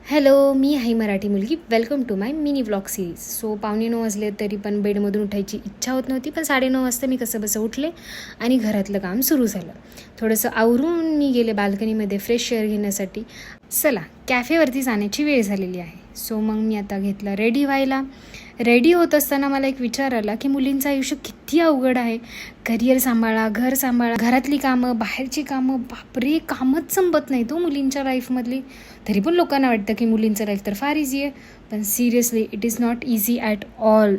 Hello, मी आहे मराठी मुलगी. Welcome to my mini vlog series. So 8:45 वाजले तरी पण बेडमधून उठायची इच्छा होत नव्हती, पण 9:30 वाजता मी कसंबसं उठले आणि घरातलं काम सुरू झालं. थोडंसं आवरून मी गेले बाल्कनीमध्ये फ्रेश एअर घेण्यासाठी. चला, कॅफेवरती जाण्याची वेळ झालेली आहे. सो मग मी आता घेतलं रेडी व्हायला. रेडी होत असताना मला एक विचार आला की मुलींचं आयुष्य किती अवघड आहे. करिअर सांभाळा, घर सांभाळा, घरातली कामं, बाहेरची कामं, बापरे, कामच संपत नाही तो मुलींच्या लाईफमधली. तरी पण लोकांना वाटतं की मुलींचं लाईफ तर फार इझी आहे, पण seriously it is not easy at all.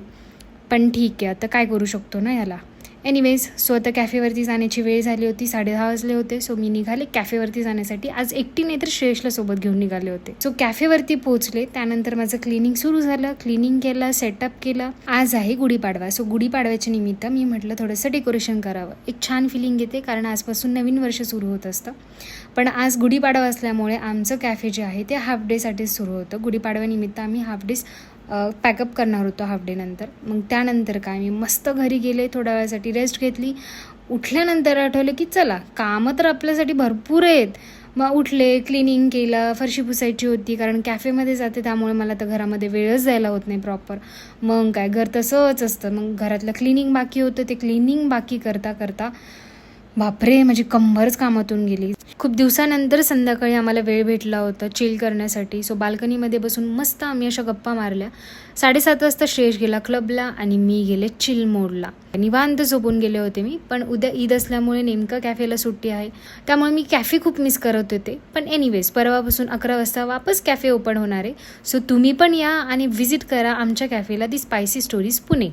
पण ठीक आहे, आता काय करू शकतो ना याला. एनिवेज, सो आता कॅफेवरती जाण्याची वेळ झाली होती. 10:30 वाजले होते. सो मी निघाले कॅफेवरती जाण्यासाठी. आज एकटी नाही तर श्रेयसला सोबत घेऊन निघाले होते. सो कॅफेवरती पोहोचले. त्यानंतर माझं क्लिनिंग सुरू झालं. क्लिनिंग केलं, सेटअप केलं. आज आहे गुढीपाडवा. सो गुढीपाडव्याच्या निमित्त मी म्हटलं थोडंसं डेकोरेशन करावं. एक छान फिलिंग येते, कारण आजपासून नवीन वर्ष सुरू होत असतं. पण आज गुढीपाडवा असल्यामुळे आमचं कॅफे जे आहे ते हाफ डेसाठीच सुरू होतं. गुढीपाडव्यानिमित्त आम्ही हाफ डेज पॅकअप करणार होतो हाफ डे नंतर. मग त्यानंतर काय, मी मस्त घरी गेले, थोड्या वेळासाठी रेस्ट घेतली. उठल्यानंतर आठवलं की चला, कामं तर आपल्यासाठी भरपूर आहेत. मग उठले, क्लिनिंग केलं, फरशी पुसायची होती, कारण कॅफेमध्ये जाते त्यामुळे मला तर घरामध्ये वेळच जायला होत नाही प्रॉपर. मग काय, घर तसंच असतं. मग घरातलं क्लिनिंग बाकी होतं. ते क्लिनिंग बाकी करता करता बापरे, माझी कंबरच कामातून गेली. खूप दिवसानंतर संध्याकाळी आम्हाला वेळ भेटला होता चिल करण्यासाठी. सो बाल्कनीमध्ये बसून मस्त आम्ही अशा गप्पा मारल्या. 7:30 वाजता श्रेयस गेला क्लबला आणि मी गेले चिल मोडला. निवांत झोपून गेले होते मी. पण उद्या ईद असल्यामुळे नेमकं कॅफेला सुट्टी आहे, त्यामुळे मी कॅफे खूप मिस करत होते. पण एनिवेज, परवापासून 11 वाजता वापस कॅफे ओपन होणार आहे. सो तुम्ही पण या आणि व्हिजिट करा आमच्या कॅफेला, दी स्पायसी स्टोरीज पुणे.